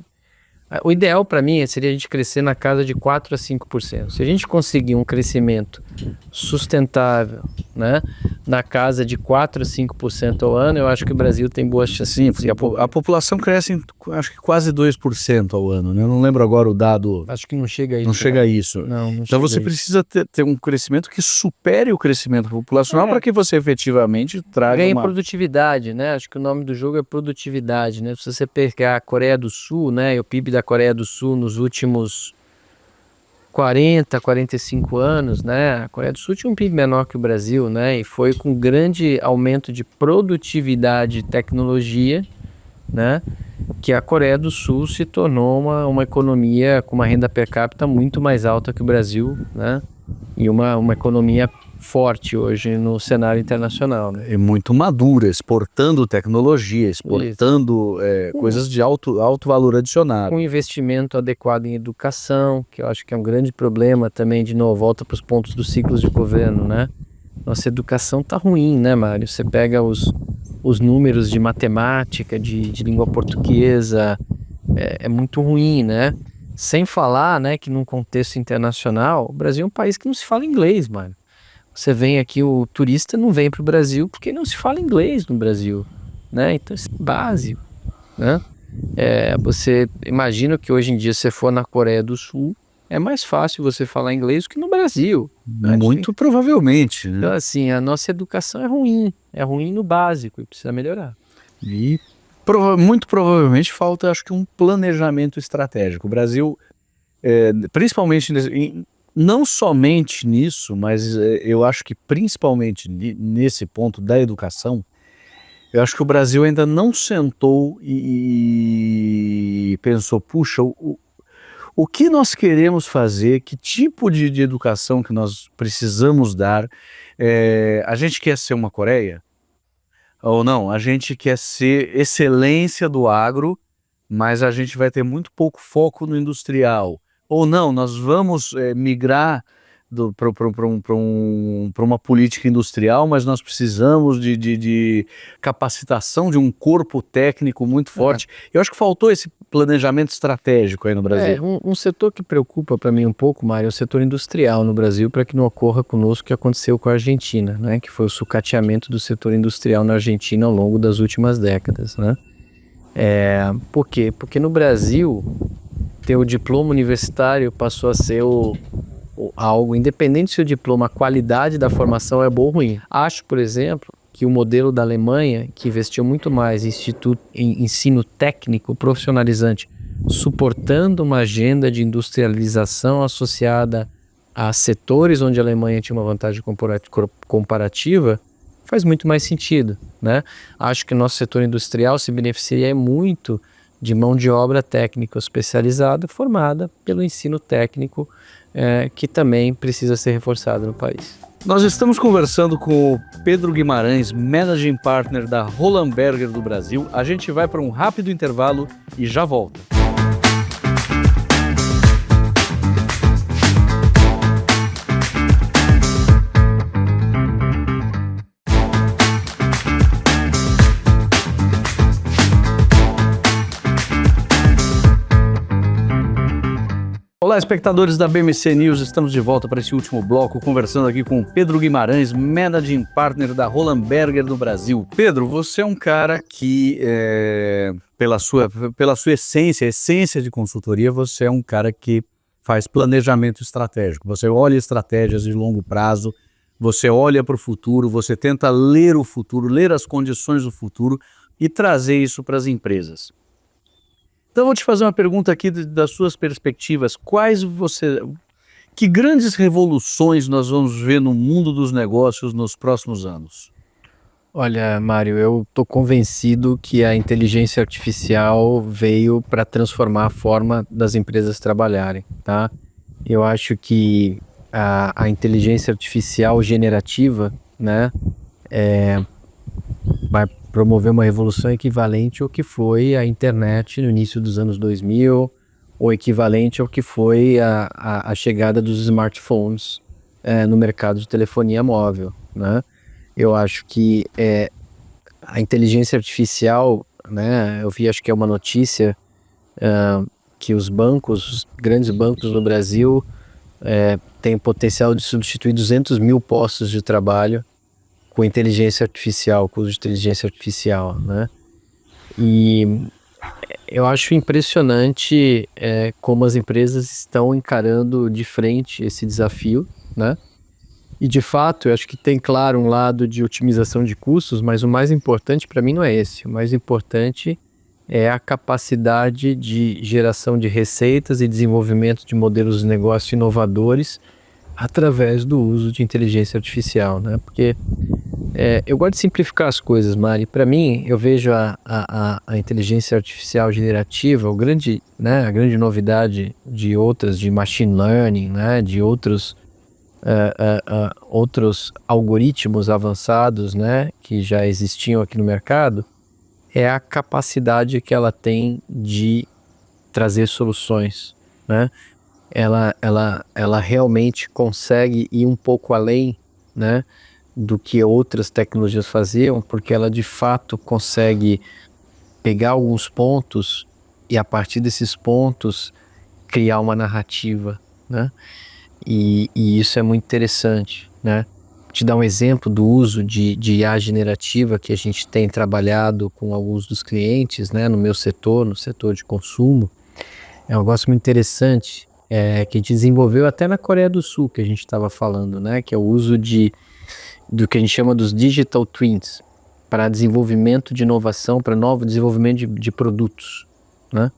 Speaker 2: O ideal para mim seria a gente crescer na casa de 4 a 5%. Se a gente conseguir um crescimento sustentável, né, na casa de 4 a 5% ao ano, eu acho que o Brasil tem boas chances.
Speaker 1: Sim, a população cresce acho que quase 2% ao ano, né? Eu não lembro agora o dado.
Speaker 2: Acho que não chega a isso.
Speaker 1: Não chega a isso.
Speaker 2: Não
Speaker 1: então você precisa ter um crescimento que supere o crescimento populacional para que você efetivamente traga
Speaker 2: ganhe produtividade, né? Acho que o nome do jogo é produtividade, né? Se você pegar a Coreia do Sul, né, e o PIB da Coreia do Sul nos últimos 40, 45 anos, né? A Coreia do Sul tinha um PIB menor que o Brasil, né? E foi com grande aumento de produtividade e tecnologia, né, que a Coreia do Sul se tornou uma economia com uma renda per capita muito mais alta que o Brasil, né? E uma economia forte hoje no cenário internacional, né?
Speaker 1: É muito madura, exportando tecnologia, exportando coisas de alto valor adicionado.
Speaker 2: Com investimento adequado em educação, que eu acho que é um grande problema também, de novo, volta para os pontos dos ciclos de governo, né? Nossa educação tá ruim, né, Mário? Você pega os números de matemática, de língua portuguesa, é muito ruim, né? Sem falar, né, que num contexto internacional, o Brasil é um país que não se fala inglês, mano. Você vem aqui, o turista não vem para o Brasil porque não se fala inglês no Brasil, né? Então isso é básico, né? Você imagina que hoje em dia, se você for na Coreia do Sul, é mais fácil você falar inglês do que no Brasil.
Speaker 1: Muito provavelmente, né?
Speaker 2: Então, assim, a nossa educação é ruim no básico e precisa melhorar.
Speaker 1: E muito provavelmente falta, acho que, um planejamento estratégico. O Brasil, principalmente não somente nisso, mas eu acho que principalmente nesse ponto da educação, eu acho que o Brasil ainda não sentou e pensou, puxa, O que nós queremos fazer, que tipo de educação que nós precisamos dar? A gente quer ser uma Coreia? Ou não, a gente quer ser excelência do agro, mas a gente vai ter muito pouco foco no industrial. Ou não, nós vamos migrar para uma política industrial, mas nós precisamos de capacitação de um corpo técnico muito forte. Eu acho que faltou esse planejamento estratégico aí no Brasil.
Speaker 2: Um setor que preocupa para mim um pouco, Mário, é o setor industrial no Brasil, para que não ocorra conosco o que aconteceu com a Argentina, né? Que foi o sucateamento do setor industrial na Argentina ao longo das últimas décadas, né? Por quê? Porque no Brasil, ter o diploma universitário passou a ser algo, independente se o diploma, a qualidade da formação é boa ou ruim. Acho, por exemplo, que o modelo da Alemanha, que investiu muito mais em ensino técnico profissionalizante, suportando uma agenda de industrialização associada a setores onde a Alemanha tinha uma vantagem comparativa, faz muito mais sentido, né? Acho que o nosso setor industrial se beneficiaria muito de mão de obra técnica especializada, formada pelo ensino técnico, que também precisa ser reforçado no país.
Speaker 1: Nós estamos conversando com o Pedro Guimarães, Managing Partner da Roland Berger do Brasil. A gente vai para um rápido intervalo e já volta. Olá, espectadores da BMC News, estamos de volta para esse último bloco, conversando aqui com o Pedro Guimarães, Managing Partner da Roland Berger do Brasil. Pedro, você é um cara que, pela sua essência de consultoria, você é um cara que faz planejamento estratégico. Você olha estratégias de longo prazo, você olha para o futuro, você tenta ler o futuro, ler as condições do futuro e trazer isso para as empresas. Então, eu vou te fazer uma pergunta aqui das suas perspectivas. Que grandes revoluções nós vamos ver no mundo dos negócios nos próximos anos?
Speaker 2: Olha, Mário, eu estou convencido que a inteligência artificial veio para transformar a forma das empresas trabalharem, tá? Eu acho que a inteligência artificial generativa, né, vai promover uma revolução equivalente ao que foi a internet no início dos anos 2000, ou equivalente ao que foi a chegada dos smartphones no mercado de telefonia móvel, né? Eu acho que a inteligência artificial, né, eu vi, acho que é uma notícia que os grandes bancos no Brasil têm o potencial de substituir 200 mil postos de trabalho com inteligência artificial, com uso de inteligência artificial, né? E eu acho impressionante como as empresas estão encarando de frente esse desafio, né? E de fato, eu acho que tem, claro, um lado de otimização de custos, mas o mais importante para mim não é esse. O mais importante é a capacidade de geração de receitas e desenvolvimento de modelos de negócio inovadores através do uso de inteligência artificial, né? Porque eu gosto de simplificar as coisas, Mari. Para mim, eu vejo a inteligência artificial generativa, a grande novidade de machine learning, né? De outros algoritmos avançados, né? Que já existiam aqui no mercado, é a capacidade que ela tem de trazer soluções, né? Ela realmente consegue ir um pouco além, né, do que outras tecnologias faziam, porque ela de fato consegue pegar alguns pontos e a partir desses pontos criar uma narrativa, né? E isso é muito interessante, né? Vou te dar um exemplo do uso de IA generativa que a gente tem trabalhado com alguns dos clientes, né, no meu setor, no setor de consumo. É um negócio muito interessante, que a gente desenvolveu até na Coreia do Sul, que a gente estava falando, né, que é o uso do que a gente chama dos digital twins, para desenvolvimento de inovação, para novo desenvolvimento de produtos, né?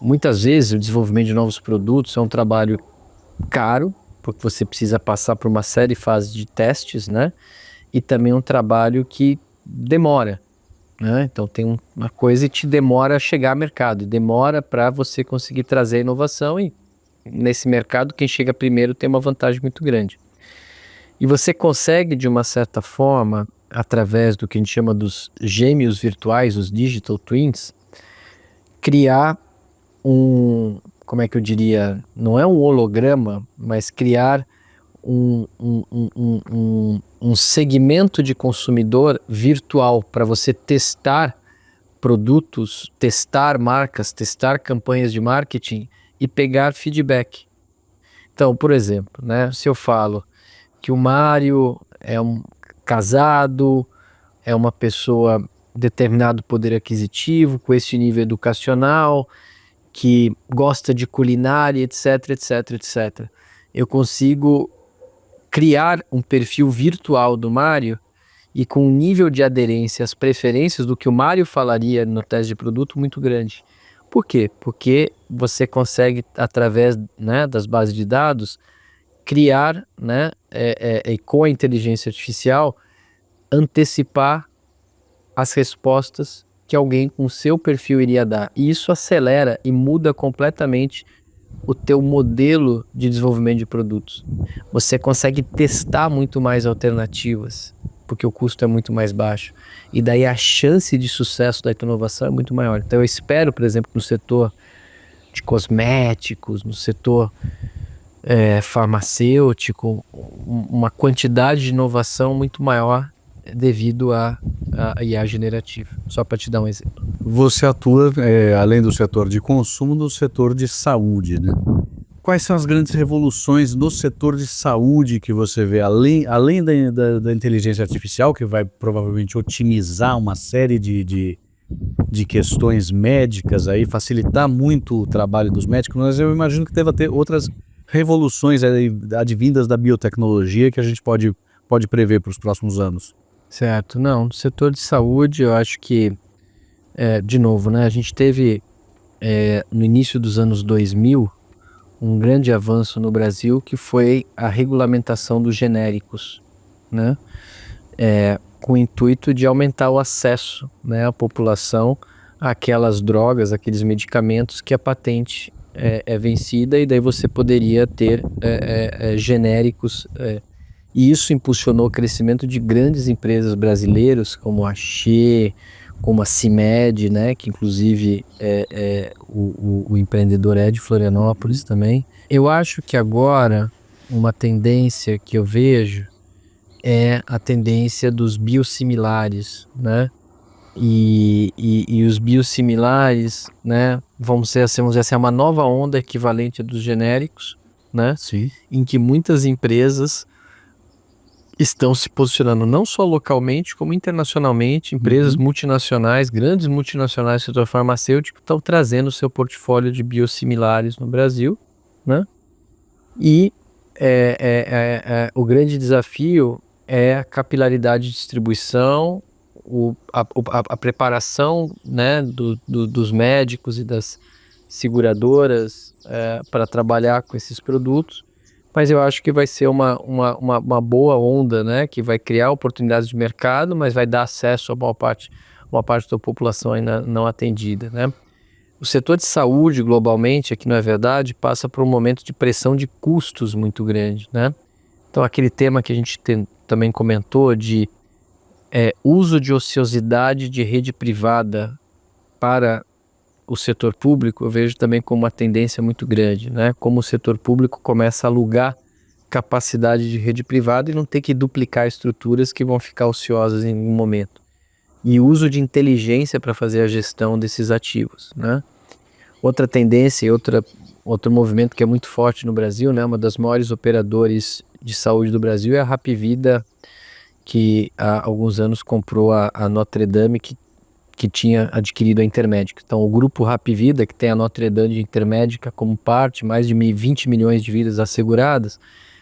Speaker 2: Muitas vezes o desenvolvimento de novos produtos é um trabalho caro, porque você precisa passar por uma série de fases de testes, né? E também um trabalho que demora, né? Então tem uma coisa e te demora a chegar ao mercado, e demora para você conseguir trazer a inovação, e nesse mercado quem chega primeiro tem uma vantagem muito grande. E você consegue, de uma certa forma, através do que a gente chama dos gêmeos virtuais, os digital twins, criar como é que eu diria, não é um holograma, mas criar um segmento de consumidor virtual para você testar produtos, testar marcas, testar campanhas de marketing e pegar feedback. Então, por exemplo, né, se eu falo que o Mário é um casado, é uma pessoa de determinado poder aquisitivo, com esse nível educacional, que gosta de culinária, etc, etc, etc. Eu consigo criar um perfil virtual do Mário e com um nível de aderência às preferências do que o Mário falaria no teste de produto muito grande. Por quê? Porque você consegue, através, né, das bases de dados, criar, né, com a inteligência artificial, antecipar as respostas que alguém com seu perfil iria dar. E isso acelera e muda completamente o teu modelo de desenvolvimento de produtos. Você consegue testar muito mais alternativas, porque o custo é muito mais baixo. E daí a chance de sucesso da tua inovação é muito maior. Então eu espero, por exemplo, no setor de cosméticos, no setor farmacêutico, uma quantidade de inovação muito maior devido à IA generativa. Só para te dar um exemplo.
Speaker 1: Você atua, além do setor de consumo, no setor de saúde, né? Quais são as grandes revoluções no setor de saúde que você vê, além da inteligência artificial, que vai provavelmente otimizar uma série de questões médicas, aí, facilitar muito o trabalho dos médicos, mas eu imagino que deva ter outras revoluções aí, advindas da biotecnologia que a gente pode prever para os próximos anos.
Speaker 2: Certo. Não, no setor de saúde eu acho que, de novo, né, a gente teve no início dos anos 2000 um grande avanço no Brasil, que foi a regulamentação dos genéricos, né, com o intuito de aumentar o acesso, né, à população àquelas drogas, aqueles medicamentos que a patente é vencida, e daí você poderia ter genéricos, e isso impulsionou o crescimento de grandes empresas brasileiras como a Xê, como a CIMED, né, que inclusive o empreendedor é de Florianópolis também. Eu acho que agora uma tendência que eu vejo é a tendência dos biosimilares, né? E os biosimilares, né, vamos dizer assim, uma nova onda equivalente dos genéricos, né?
Speaker 1: Sim.
Speaker 2: Em que muitas empresas estão se posicionando não só localmente, como internacionalmente. Empresas multinacionais, grandes multinacionais do setor farmacêutico, estão trazendo o seu portfólio de biosimilares no Brasil, né? E o grande desafio é a capilaridade de distribuição, a preparação, né, dos médicos e das seguradoras para trabalhar com esses produtos. Mas eu acho que vai ser uma boa onda, né, que vai criar oportunidades de mercado, mas vai dar acesso a uma parte da população ainda não atendida, né? O setor de saúde globalmente, aqui não é verdade, passa por um momento de pressão de custos muito grande, né? Então aquele tema que a gente também comentou de uso de ociosidade de rede privada para o setor público, eu vejo também como uma tendência muito grande, né? Como o setor público começa a alugar capacidade de rede privada e não ter que duplicar estruturas que vão ficar ociosas em um momento. E o uso de inteligência para fazer a gestão desses ativos, né? Outra tendência e outro movimento que é muito forte no Brasil, né? Uma das maiores operadores de saúde do Brasil é a Hapvida, que há alguns anos comprou a Notre Dame, que tinha adquirido a Intermédica. Então o grupo Hapvida, que tem a Notre Dame de Intermédica como parte, mais de 20 milhões de vidas asseguradas,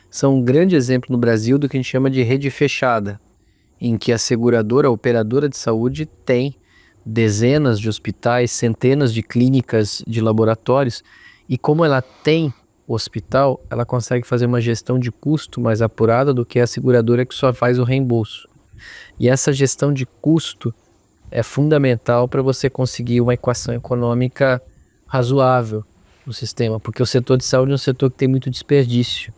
Speaker 2: são um grande exemplo no Brasil do que a gente chama de rede fechada, em que a seguradora, a operadora de saúde, tem dezenas de hospitais, centenas de clínicas, de laboratórios, e como ela tem hospital, ela consegue fazer uma gestão de custo mais apurada do que a seguradora que só faz o reembolso. E essa gestão de custo é fundamental para você conseguir uma equação econômica razoável no sistema, porque o setor de saúde é um setor que tem muito desperdício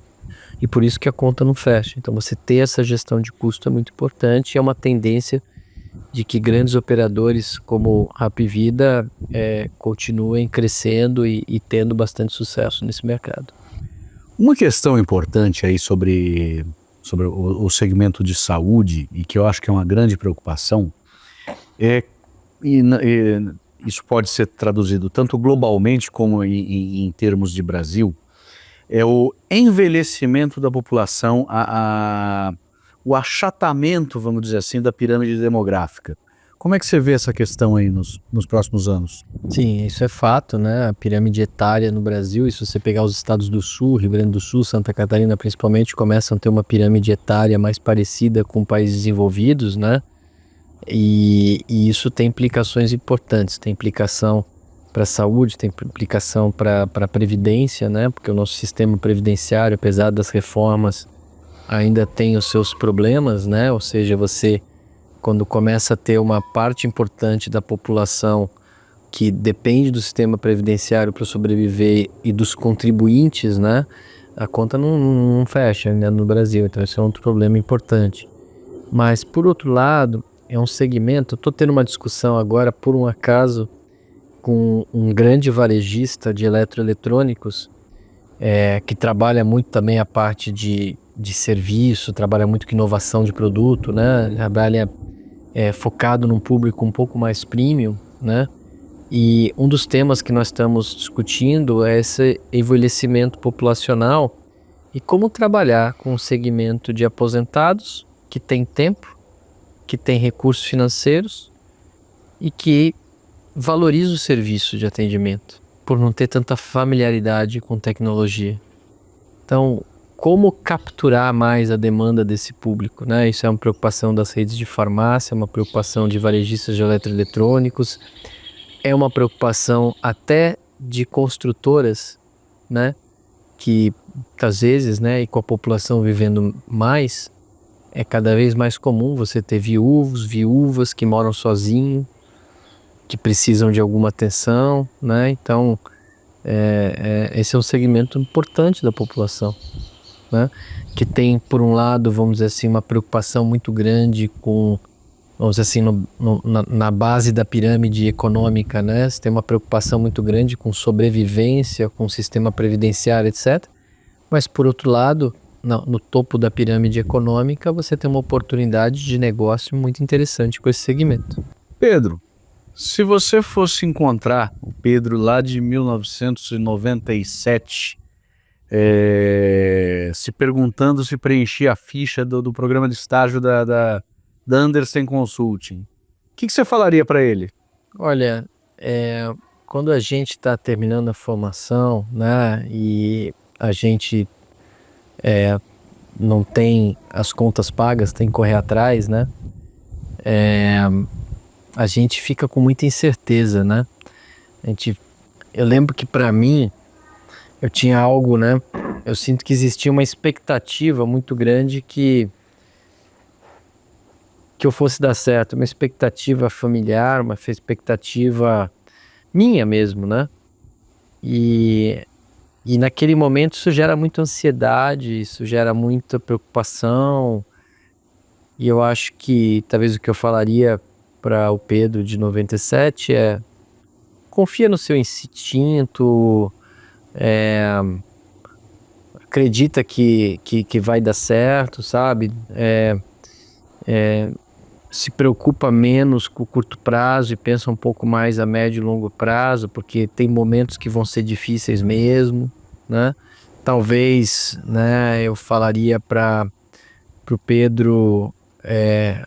Speaker 2: e por isso que a conta não fecha. Então você ter essa gestão de custo é muito importante e é uma tendência de que grandes operadores como Hapvida continuem crescendo e tendo bastante sucesso nesse mercado.
Speaker 1: Uma questão importante aí sobre o segmento de saúde, e que eu acho que é uma grande preocupação, isso pode ser traduzido tanto globalmente como em termos de Brasil, é o envelhecimento da população, o achatamento, vamos dizer assim, da pirâmide demográfica. Como é que você vê essa questão aí nos próximos anos?
Speaker 2: Sim, isso é fato, né? A pirâmide etária no Brasil, e se você pegar os estados do Sul, Rio Grande do Sul, Santa Catarina principalmente, começam a ter uma pirâmide etária mais parecida com países desenvolvidos, né? E isso tem implicações importantes, tem implicação para a saúde, tem implicação para a previdência, né? Porque o nosso sistema previdenciário, apesar das reformas, ainda tem os seus problemas, né? Ou seja, você, quando começa a ter uma parte importante da população que depende do sistema previdenciário para sobreviver e dos contribuintes, né? A conta não fecha ainda no Brasil, então esse é outro problema importante. Mas, por outro lado, é um segmento, estou tendo uma discussão agora, por um acaso, com um grande varejista de eletroeletrônicos, que trabalha muito também a parte de serviço, trabalha muito com inovação de produto, né? Trabalha focado num público um pouco mais premium, né? E um dos temas que nós estamos discutindo é esse envelhecimento populacional e como trabalhar com um segmento de aposentados que tem tempo, que tem recursos financeiros e que valoriza o serviço de atendimento por não ter tanta familiaridade com tecnologia. Então, como capturar mais a demanda desse público, né? Isso é uma preocupação das redes de farmácia, é uma preocupação de varejistas de eletroeletrônicos, é uma preocupação até de construtoras, né? Que às vezes, né, e com a população vivendo mais, é cada vez mais comum você ter viúvos, viúvas que moram sozinhos, que precisam de alguma atenção, né? Então, esse é um segmento importante da população, né? Que tem, por um lado, vamos dizer assim, uma preocupação muito grande com, vamos dizer assim, na base da pirâmide econômica, né? Você tem uma preocupação muito grande com sobrevivência, com o sistema previdenciário, etc. Mas, por outro lado, no topo da pirâmide econômica, você tem uma oportunidade de negócio muito interessante com esse segmento.
Speaker 1: Pedro, se você fosse encontrar o Pedro lá de 1997, se perguntando se preenchia a ficha do programa de estágio da Andersen Consulting, o que você falaria para ele?
Speaker 2: Olha, quando a gente está terminando a formação, né, e a gente não tem as contas pagas, tem que correr atrás, né, a gente fica com muita incerteza, né? Eu lembro que para mim, eu tinha algo, né? Eu sinto que existia uma expectativa muito grande que eu fosse dar certo, uma expectativa familiar, uma expectativa minha mesmo, né? E naquele momento isso gera muita ansiedade, isso gera muita preocupação, e eu acho que talvez o que eu falaria para o Pedro de 97 é: confia no seu instinto, acredita que vai dar certo, sabe? Se preocupa menos com o curto prazo e pensa um pouco mais a médio e longo prazo, porque tem momentos que vão ser difíceis mesmo, né? Talvez, né, eu falaria para o Pedro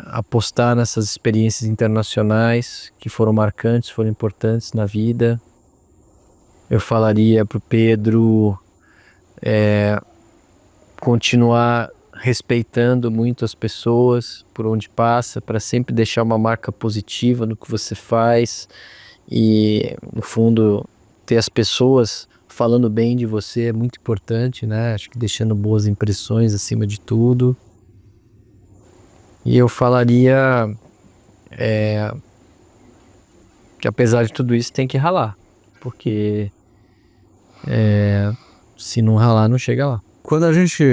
Speaker 2: apostar nessas experiências internacionais que foram marcantes, foram importantes na vida. Eu falaria para o Pedro continuar respeitando muito as pessoas por onde passa, para sempre deixar uma marca positiva no que você faz e, no fundo, ter as pessoas falando bem de você é muito importante, né? Acho que deixando boas impressões acima de tudo. E eu falaria que apesar de tudo isso tem que ralar, porque se não ralar não chega lá.
Speaker 1: Quando a gente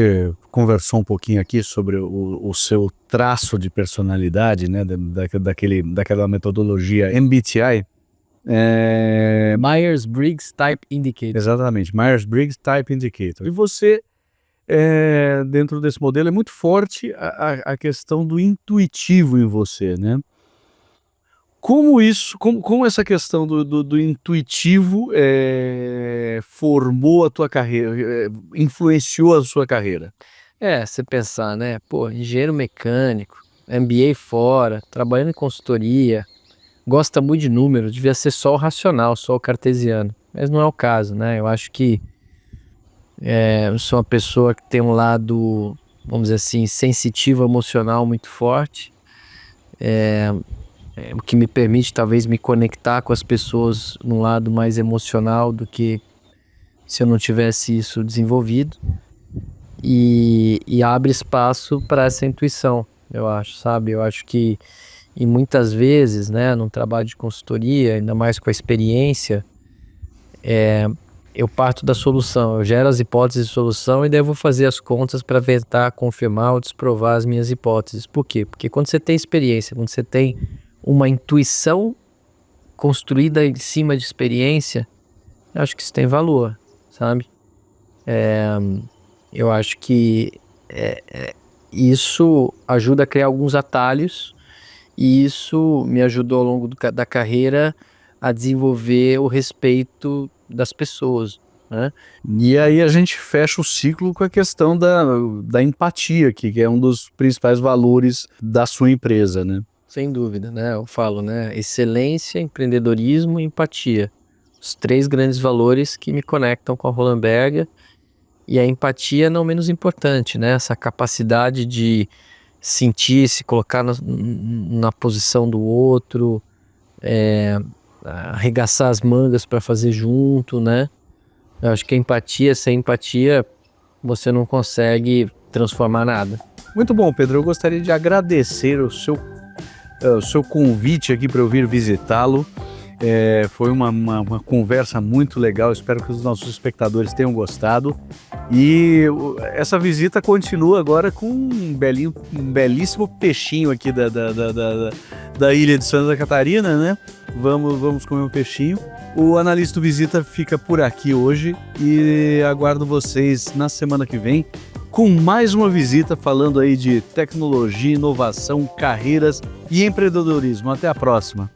Speaker 1: conversou um pouquinho aqui sobre o seu traço de personalidade, né, daquela metodologia MBTI,
Speaker 2: Myers-Briggs Type Indicator.
Speaker 1: exatamente, Myers-Briggs Type Indicator. E você, dentro desse modelo, é muito forte a questão do intuitivo em você, né? Como essa questão do intuitivo formou a tua carreira, influenciou a sua carreira?
Speaker 2: Você pensar, né? Pô, engenheiro mecânico, MBA fora, trabalhando em consultoria, gosta muito de números, devia ser só o racional, só o cartesiano. Mas não é o caso, né? Eu acho que eu sou uma pessoa que tem um lado, vamos dizer assim, sensitivo, emocional muito forte. O que me permite talvez me conectar com as pessoas num lado mais emocional do que se eu não tivesse isso desenvolvido. E abre espaço para essa intuição, eu acho, sabe? Eu acho que, e muitas vezes, né, num trabalho de consultoria, ainda mais com a experiência, eu parto da solução, eu gero as hipóteses de solução e daí eu vou fazer as contas para tentar confirmar ou desprovar as minhas hipóteses. Por quê? Porque quando você tem experiência, quando você tem uma intuição construída em cima de experiência, eu acho que isso tem valor, sabe? Eu acho que isso ajuda a criar alguns atalhos e isso me ajudou ao longo da carreira a desenvolver o respeito das pessoas, né?
Speaker 1: E aí a gente fecha o ciclo com a questão da empatia, que é um dos principais valores da sua empresa, né?
Speaker 2: Sem dúvida, né? Eu falo, né? Excelência, empreendedorismo e empatia. Os 3 grandes valores que me conectam com a Roland Berger. E a empatia não menos importante, né? Essa capacidade de sentir, se colocar na posição do outro, arregaçar as mangas para fazer junto, né? Eu acho que a empatia, sem empatia, você não consegue transformar nada.
Speaker 1: Muito bom, Pedro. Eu gostaria de agradecer o seu convite aqui para eu vir visitá-lo. Foi uma conversa muito legal, espero que os nossos espectadores tenham gostado. E essa visita continua agora com um belíssimo peixinho aqui da ilha de Santa Catarina, né? Vamos comer um peixinho. O Analista Visita fica por aqui hoje e aguardo vocês na semana que vem com mais uma visita falando aí de tecnologia, inovação, carreiras e empreendedorismo. Até a próxima!